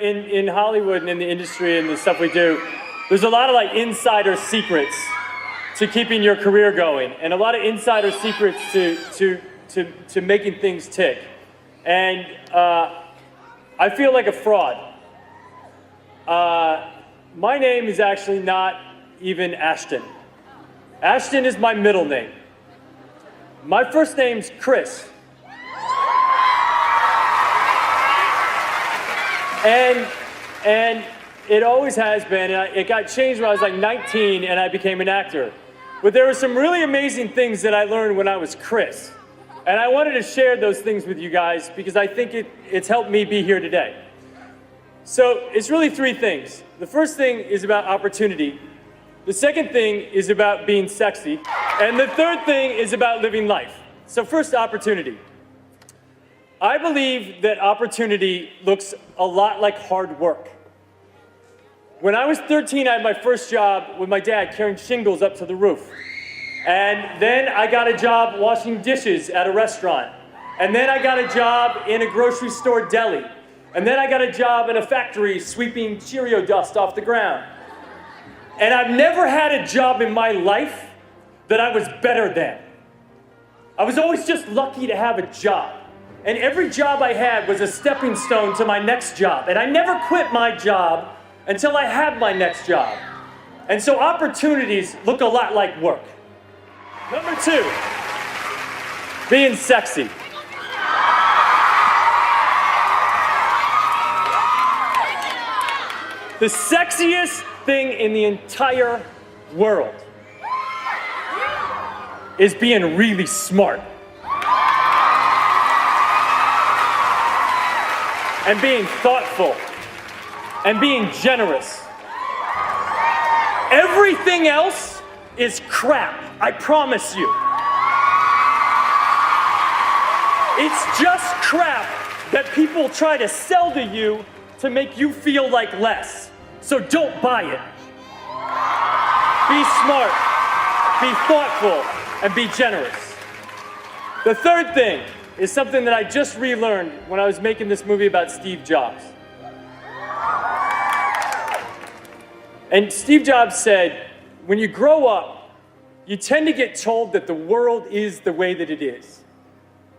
in Hollywood and in the industry and the stuff we do, there's a lot of like insider secrets to keeping your career going, and a lot of insider secrets to making things tick. And I feel like a fraud. My name is actually not even Ashton. Ashton is my middle name. My first name's Chris. And it always has been. It got changed when I was like 19 and I became an actor. But there were some really amazing things that I learned when I was Chris. And I wanted to share those things with you guys because I think it's helped me be here today. So it's really three things. The first thing is about opportunity. The second thing is about being sexy. And the third thing is about living life. So first, opportunity. I believe that opportunity looks a lot like hard work. When I was 13, I had my first job with my dad carrying shingles up to the roof. And then I got a job washing dishes at a restaurant. And then I got a job in a grocery store deli. And then I got a job in a factory sweeping Cheerio dust off the ground. And I've never had a job in my life that I was better than. I was always just lucky to have a job. And every job I had was a stepping stone to my next job. And I never quit my job until I had my next job. And so opportunities look a lot like work. Number two, being sexy. The sexiest thing in the entire world is being really smart. And being thoughtful. And being generous. Everything else is crap, I promise you. It's just crap that people try to sell to you to make you feel like less. So don't buy it. Be smart, be thoughtful, and be generous. The third thing is something that I just relearned when I was making this movie about Steve Jobs. And Steve Jobs said, when you grow up, you tend to get told that the world is the way that it is.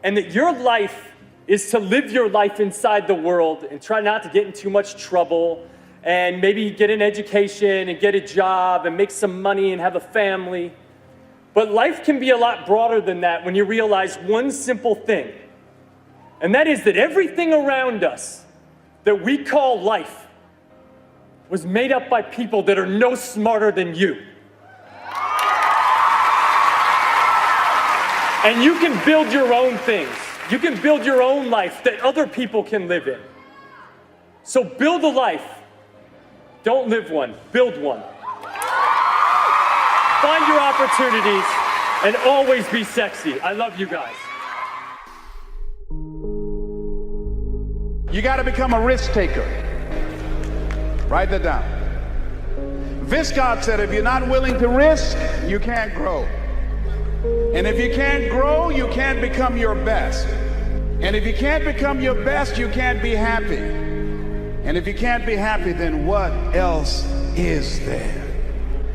And that your life is to live your life inside the world and try not to get in too much trouble and maybe get an education and get a job and make some money and have a family. But life can be a lot broader than that when you realize one simple thing. And that is that everything around us that we call life was made up by people that are no smarter than you. And you can build your own things. You can build your own life that other people can live in. So build a life. Don't live one, build one. Find your opportunities and always be sexy. I love you guys. You got to become a risk taker. Write that down. Viscott said, if you're not willing to risk, you can't grow. And if you can't grow, you can't become your best. And if you can't become your best, you can't be happy. And if you can't be happy, then what else is there?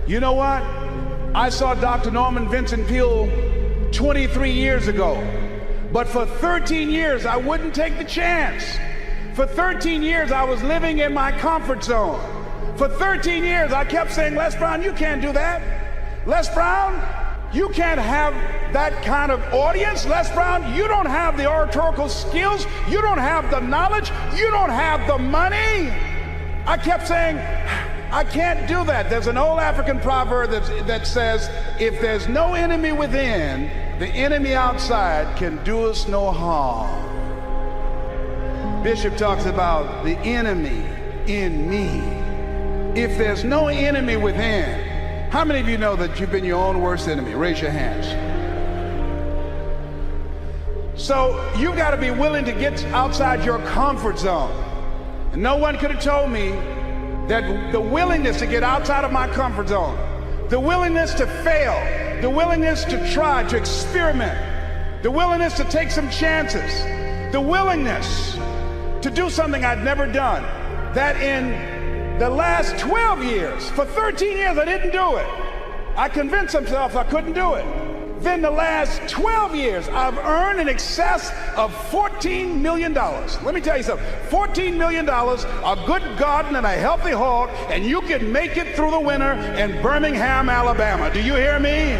You know what? I saw Dr. Norman Vincent Peale 23 years ago. But for 13 years, I wouldn't take the chance. For 13 years, I was living in my comfort zone. For 13 years, I kept saying, Les Brown, you can't do that. Les Brown, you can't have that kind of audience. Les Brown, you don't have the oratorical skills. You don't have the knowledge. You don't have the money. I kept saying, I can't do that. There's an old African proverb that says, if there's no enemy within, the enemy outside can do us no harm. Bishop talks about the enemy in me. If there's no enemy within, how many of you know that you've been your own worst enemy? Raise your hands. So you've got to be willing to get outside your comfort zone. And no one could have told me that the willingness to get outside of my comfort zone, the willingness to fail, the willingness to try, to experiment, the willingness to take some chances, the willingness to do something I'd never done, that in the last 12 years, for 13 years I didn't do it. I convinced myself I couldn't do it. Then the last 12 years, I've earned in excess of $14 million. Let me tell you something, $14 million, a good garden and a healthy hog, and you can make it through the winter in Birmingham, Alabama. Do you hear me?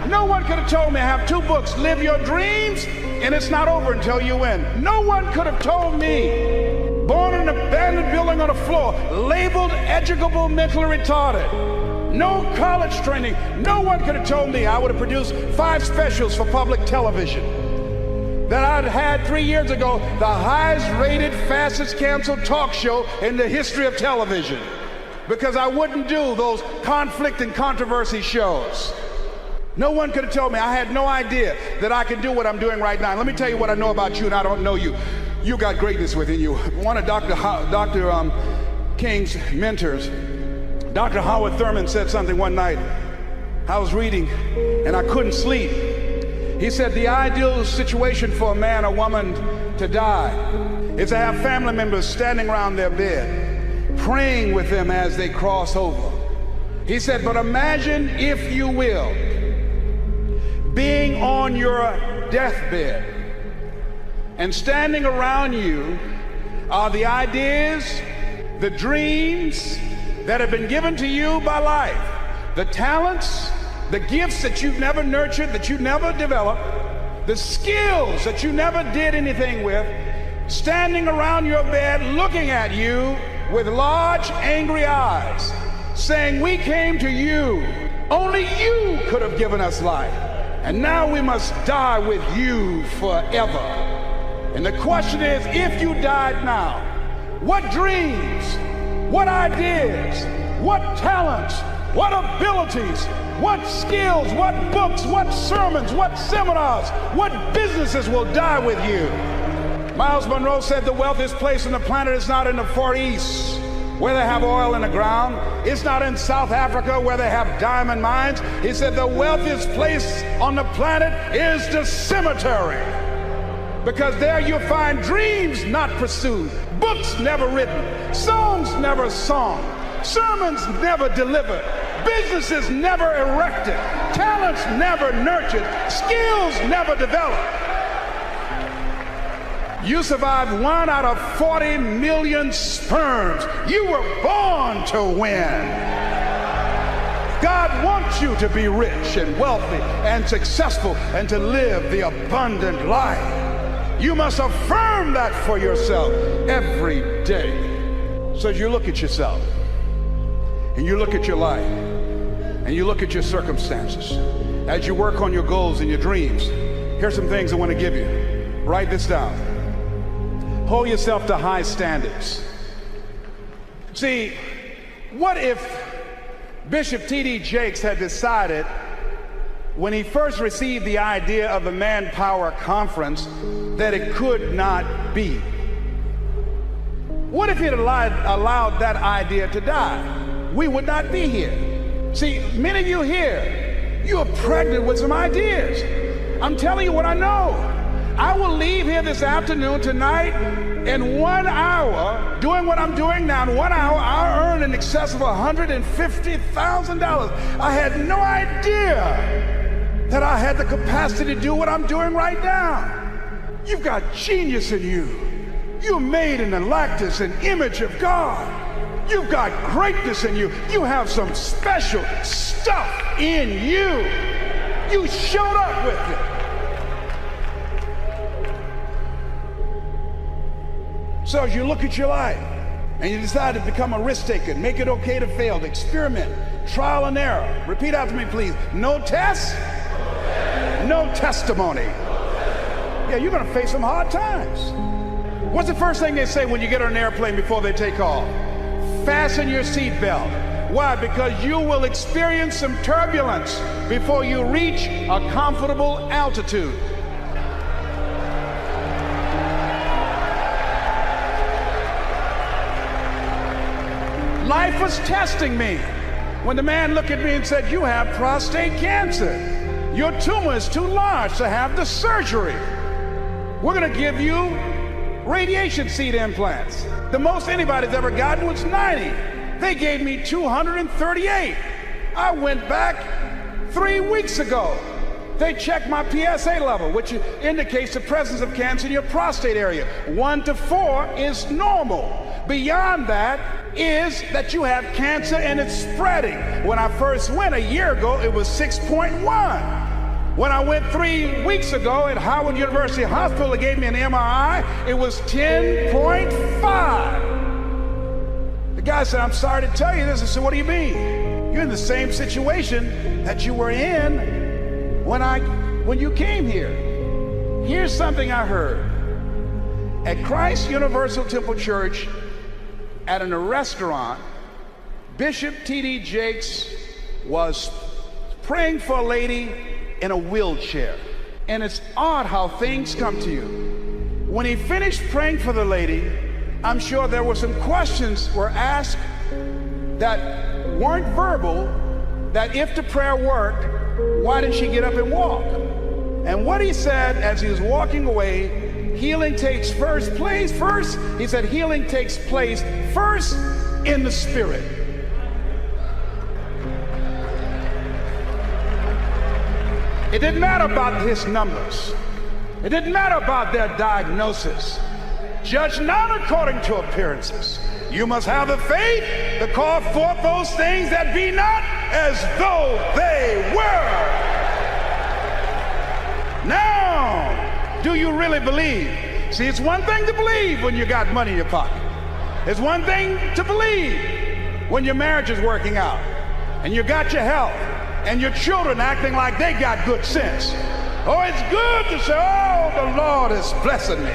No one could have told me I have 2 books, Live Your Dreams, and It's Not Over Until You Win. No one could have told me, born in an abandoned building on the floor, labeled educable mentally retarded, no college training. No one could have told me I would have produced 5 specials for public television. That I'd had 3 years ago the highest rated, fastest canceled talk show in the history of television. Because I wouldn't do those conflict and controversy shows. No one could have told me. I had no idea that I could do what I'm doing right now. Let me tell you what I know about you, and I don't know you. You got greatness within you. One of Dr. King's mentors, Dr. Howard Thurman, said something one night. I was reading and I couldn't sleep. He said the ideal situation for a man or woman to die is to have family members standing around their bed, praying with them as they cross over. He said, but imagine, if you will, being on your deathbed, and standing around you are the ideas, the dreams that have been given to you by life, the talents, the gifts that you've never nurtured, that you never developed, the skills that you never did anything with, standing around your bed looking at you with large, angry eyes, saying, we came to you, only you could have given us life, and now we must die with you forever. And the question is, if you died now, what dreams, what ideas, what talents, what abilities, what skills, what books, what sermons, what seminars, what businesses will die with you? Myles Munroe said the wealthiest place on the planet is not in the Far East, where they have oil in the ground. It's not in South Africa, where they have diamond mines. He said the wealthiest place on the planet is the cemetery, because there you'll find dreams not pursued, books never written, songs never sung, sermons never delivered, businesses never erected, talents never nurtured, skills never developed. You survived 1 out of 40 million sperms. You were born to win. God wants you to be rich and wealthy and successful and to live the abundant life. You must affirm that for yourself every day. So as you look at yourself and you look at your life and you look at your circumstances, as you work on your goals and your dreams, here's some things I want to give you. Write this down. Hold yourself to high standards. See, what if Bishop T.D. Jakes had decided, when he first received the idea of the Manpower Conference, that it could not be? What if he had allowed that idea to die? We would not be here. See, many of you here, you are pregnant with some ideas. I'm telling you what I know. I will leave here this afternoon, tonight, in 1 hour, doing what I'm doing now. In 1 hour, I'll earn in excess of $150,000. I had no idea that I had the capacity to do what I'm doing right now. You've got genius in you. You're made in the likeness and image of God. You've got greatness in you. You have some special stuff in you. You showed up with it. So as you look at your life and you decide to become a risk taker, make it okay to fail, to experiment, trial and error. Repeat after me, please. No test, no testimony. Yeah, you're gonna face some hard times. What's the first thing they say when you get on an airplane before they take off? Fasten your seatbelt. Why? Because you will experience some turbulence before you reach a comfortable altitude. Life was testing me when the man looked at me and said, you have prostate cancer. Your tumor is too large to have the surgery. We're going to give you radiation seed implants. The most anybody's ever gotten was 90. They gave me 238. I went back 3 weeks ago. They checked my PSA level, which indicates the presence of cancer in your prostate area. 1 to 4 is normal. Beyond that is that you have cancer and it's spreading. When I first went a year ago, it was 6.1. When I went 3 weeks ago at Howard University Hospital, they gave me an MRI, it was 10.5. The guy said, I'm sorry to tell you this. I said, what do you mean? You're in the same situation that you were in when you came here. Here's something I heard. At Christ Universal Temple Church, at a restaurant, Bishop T.D. Jakes was praying for a lady in a wheelchair. And it's odd how things come to you. When he finished praying for the lady, I'm sure there were some questions were asked that weren't verbal, that if the prayer worked, why didn't she get up and walk? And what he said as he was walking away, healing takes first, he said healing takes place first in the spirit. It didn't matter about his numbers. It didn't matter about their diagnosis. Judge not according to appearances. You must have the faith to call forth those things that be not as though they were. Now, do you really believe? See, it's one thing to believe when you got money in your pocket. It's one thing to believe when your marriage is working out and you got your health and your children acting like they got good sense. Oh, it's good to say, oh, the Lord is blessing me.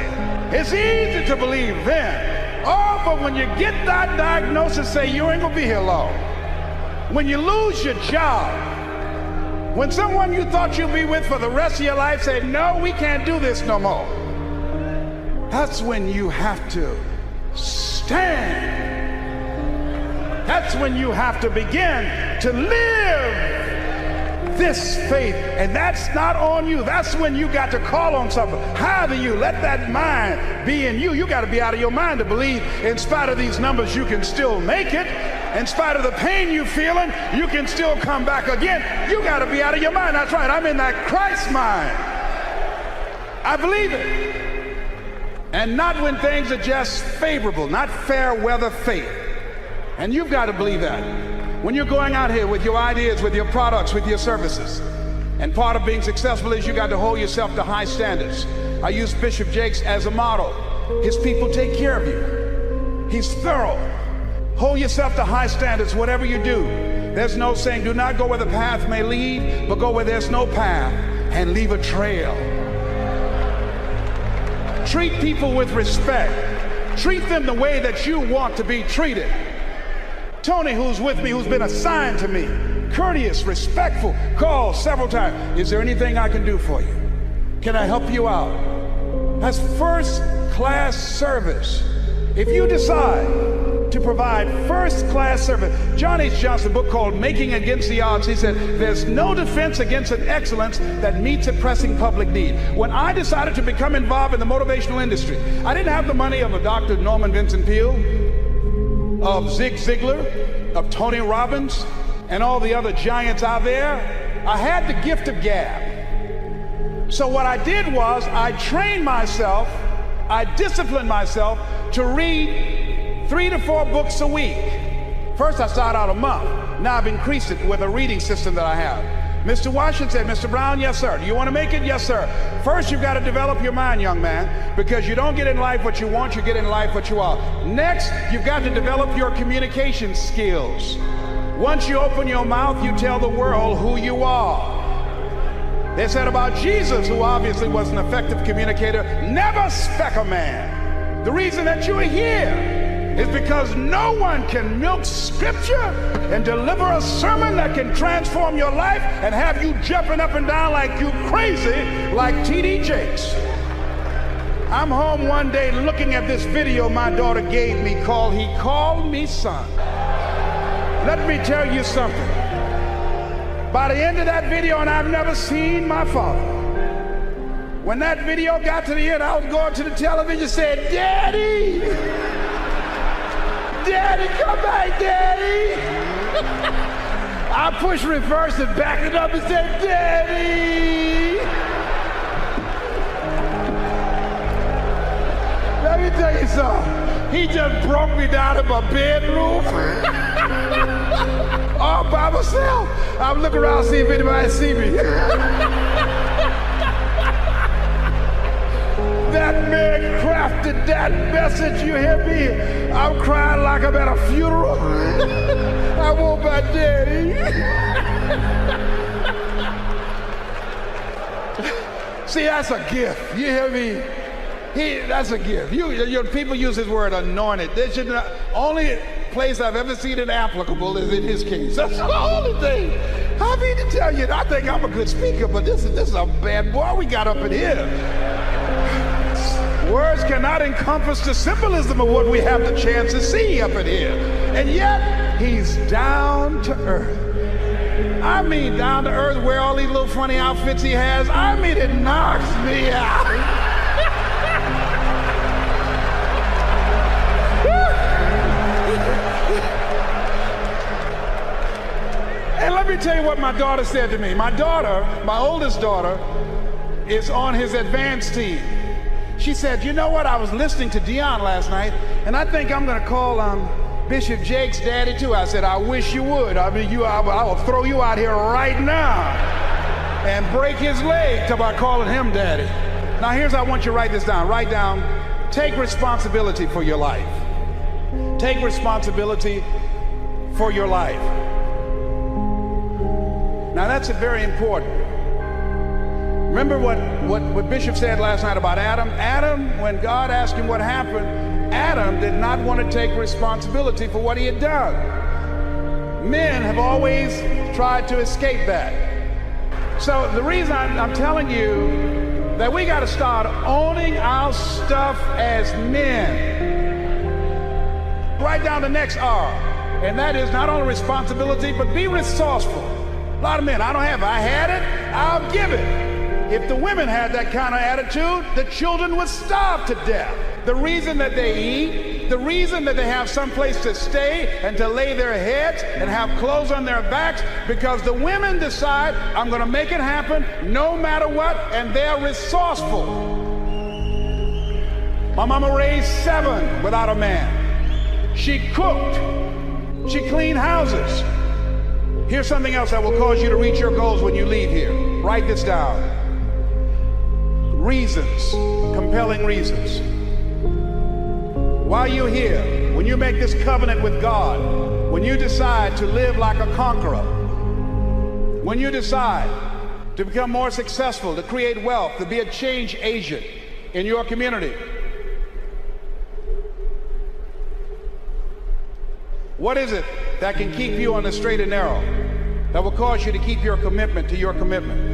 It's easy to believe then. Oh, but when you get that diagnosis, say you ain't gonna be here long. When you lose your job, when someone you thought you'd be with for the rest of your life say, no, we can't do this no more. That's when you have to stand. That's when you have to begin to live this faith, and that's not on you. That's when you got to call on something higher than you. Let that mind be in you. You got to be out of your mind to believe in spite of these numbers you can still make it. In spite of the pain you're feeling, you can still come back again. You got to be out of your mind. That's right, I'm in that Christ mind. I believe it. And not when things are just favorable, not fair weather faith. And you've got to believe that. When you're going out here with your ideas, with your products, with your services, and part of being successful is you got to hold yourself to high standards. I use Bishop Jakes as a model. His people take care of you. He's thorough. Hold yourself to high standards, whatever you do. There's no saying, do not go where the path may lead, but go where there's no path and leave a trail. Treat people with respect. Treat them the way that you want to be treated. Tony, who's with me, who's been assigned to me, courteous, respectful, called several times. Is there anything I can do for you? Can I help you out? That's first-class service. If you decide to provide first-class service, John H. Johnson, a book called Making Against the Odds, he said, there's no defense against an excellence that meets a pressing public need. When I decided to become involved in the motivational industry, I didn't have the money of a Dr. Norman Vincent Peale, of Zig Ziglar, of Tony Robbins, and all the other giants out there. I had the gift of gab. So what I did was I trained myself, I disciplined myself to read 3 to 4 books a week. First I started out a month. Now I've increased it with a reading system that I have. Mr. Washington said, Mr. Brown, yes, sir. Do you want to make it? Yes, sir. First, you've got to develop your mind, young man, because you don't get in life what you want, you get in life what you are. Next, you've got to develop your communication skills. Once you open your mouth, you tell the world who you are. They said about Jesus, who obviously was an effective communicator, never spec a man. The reason that you're here is because no one can milk scripture and deliver a sermon that can transform your life and have you jumping up and down like you crazy, like T.D. Jakes. I'm home one day looking at this video my daughter gave me called He Called Me Son. Let me tell you something. By the end of that video, and I've never seen my father, When that video got to the end, I was going to the television saying, Daddy! Daddy, come back, Daddy! I pushed reverse and backed it up and said, Daddy! Let me tell you something. He just broke me down in my bedroom. All by myself. I'm looking around to see if anybody see me. That man crafted that message, you hear me? I'm crying like I'm at a funeral. I want my daddy. See, that's a gift, you hear me? That's a gift. People use his word anointed. This should not, only place I've ever seen it applicable is in his case. That's the only thing. I mean to tell you, I think I'm a good speaker, but this is a bad boy we got up in here. Words cannot encompass the symbolism of what we have the chance to see up in here. And yet, he's down to earth. I mean down to earth, where all these little funny outfits he has, I mean it knocks me out. And let me tell you what my daughter said to me. My daughter, my oldest daughter, is on his advanced team. She said, you know what, I was listening to Dion last night, and I think I'm going to call Bishop Jake's daddy too. I said, I wish you would. I mean, I will throw you out here right now and break his leg till I calling him daddy. Now here's how I want you to write this down. Write down, take responsibility for your life. Take responsibility for your life. Now that's very important. Remember what Bishop said last night about Adam? Adam, when God asked him what happened, Adam did not want to take responsibility for what he had done. Men have always tried to escape that. So the reason I'm telling you that we got to start owning our stuff as men. Write down the next R, and that is not only responsibility, but be resourceful. A lot of men, I don't have it. I had it, I'll give it. If the women had that kind of attitude, the children would starve to death. The reason that they eat, the reason that they have some place to stay and to lay their heads and have clothes on their backs, because the women decide, I'm going to make it happen no matter what, and they're resourceful. My mama raised 7 without a man. She cooked. She cleaned houses. Here's something else that will cause you to reach your goals when you leave here. Write this down. Reasons, compelling reasons. While you're here, when you make this covenant with God, when you decide to live like a conqueror, when you decide to become more successful, to create wealth, to be a change agent in your community, what is it that can keep you on the straight and narrow, that will cause you to keep your commitment to your commitment?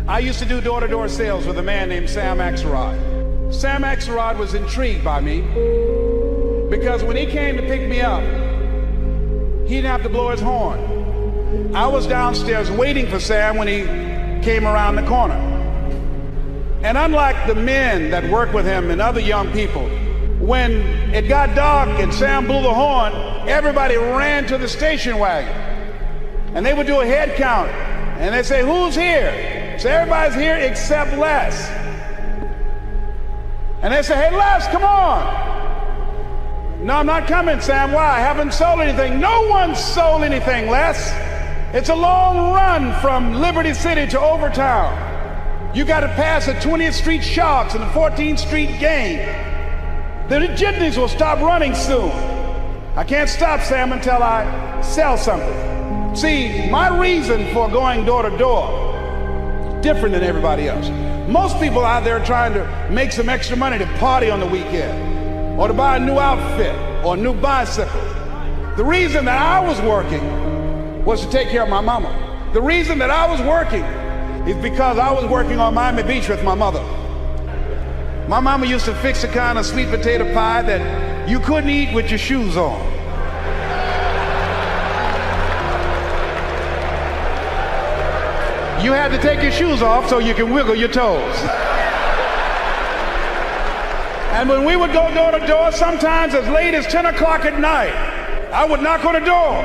I used to do door-to-door sales with a man named Sam Axelrod. Sam Axelrod was intrigued by me because when he came to pick me up, he didn't have to blow his horn. I was downstairs waiting for Sam when he came around the corner. And unlike the men that work with him and other young people, when it got dark and Sam blew the horn, everybody ran to the station wagon. And they would do a head count. And they'd say, who's here? So everybody's here except Les. And they say, hey, Les, come on. No, I'm not coming, Sam. Why? I haven't sold anything. No one's sold anything, Les. It's a long run from Liberty City to Overtown. You got to pass the 20th Street Sharks and the 14th Street Gang. The jitneys will stop running soon. I can't stop, Sam, until I sell something. See, my reason for going door to door is different than everybody else. Most people out there are trying to make some extra money to party on the weekend, or to buy a new outfit, or a new bicycle. The reason that I was working was to take care of my mama. The reason that I was working is because I was working on Miami Beach with my mother. My mama used to fix the kind of sweet potato pie that you couldn't eat with your shoes on. You had to take your shoes off so you can wiggle your toes. And when we would go door to door, sometimes as late as 10 o'clock at night, I would knock on the door.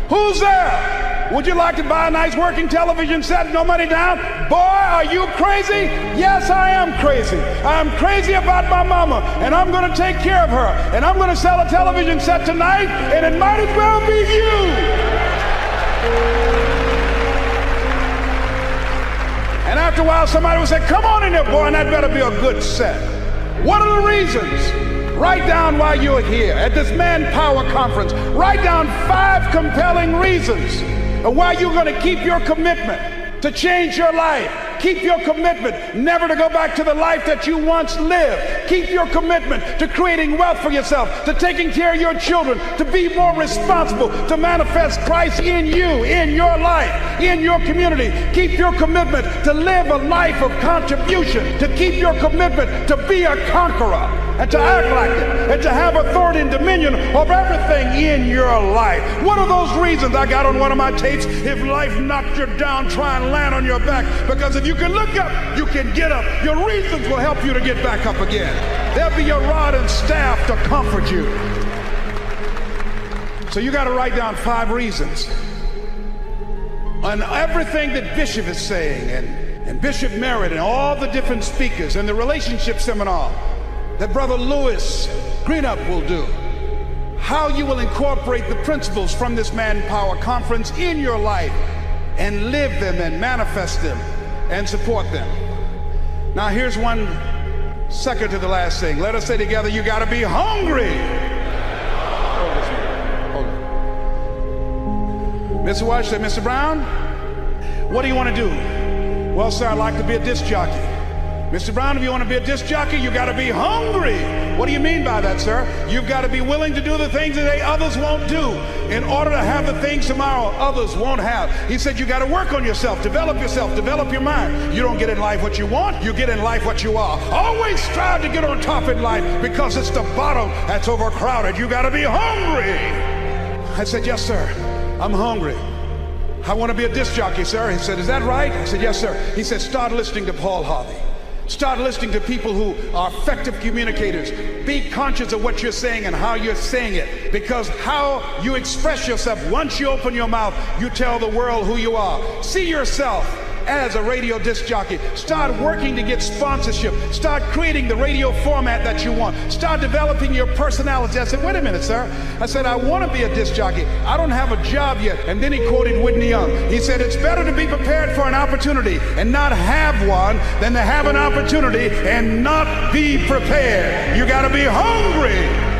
Who's there? Would you like to buy a nice working television set? No money down? Boy, are you crazy? Yes, I am crazy. I'm crazy about my mama, and I'm going to take care of her. And I'm going to sell a television set tonight, and it might as well be you. And after a while, somebody would say, come on in there, boy, and that better be a good set. What are the reasons? Write down while you're here at this Manpower Conference. Write down 5 compelling reasons of why you're going to keep your commitment to change your life. Keep your commitment never to go back to the life that you once lived. Keep your commitment to creating wealth for yourself, to taking care of your children, to be more responsible, to manifest Christ in you, in your life, in your community. Keep your commitment to live a life of contribution, to keep your commitment to be a conqueror, and to act like it, and to have authority and dominion over everything in your life. What are those reasons? I got on one of my tapes, if life knocked you down, try and land on your back, because if you can look up, you can get up. Your reasons will help you to get back up again. They'll be your rod and staff to comfort you. So you got to write down 5 reasons on everything that Bishop is saying, and Bishop Merritt and all the different speakers and the relationship seminar that Brother Lewis Greenup will do, how you will incorporate the principles from this Manpower Conference in your life and live them and manifest them and support them. Now here's one second to the last thing. Let us say together, you got to be hungry. Hold on. Mr. Walsh said, Mr. Brown, what do you want to do? Well, sir, I'd like to be a disc jockey. Mr. Brown, if you want to be a disc jockey, you got to be hungry. What do you mean by that, sir? You've got to be willing to do the things that others won't do in order to have the things tomorrow others won't have. He said you got to work on yourself, develop your mind. You don't get in life what you want, you get in life what you are. Always strive to get on top in life, because it's the bottom that's overcrowded. You got to be hungry. I said, yes, sir, I'm hungry. I want to be a disc jockey, sir. He said, is that right? I said, yes, sir. He said, start listening to Paul Harvey. Start listening to people who are effective communicators. Be conscious of what you're saying and how you're saying it, because how you express yourself, once you open your mouth, you tell the world who you are. See yourself as a radio disc jockey. Start working to get sponsorship. Start creating the radio format that you want. Start developing your personality. I said, wait a minute, sir. I said, I want to be a disc jockey. I don't have a job yet. And then he quoted Whitney Young. He said, it's better to be prepared for an opportunity and not have one than to have an opportunity and not be prepared. You got to be hungry.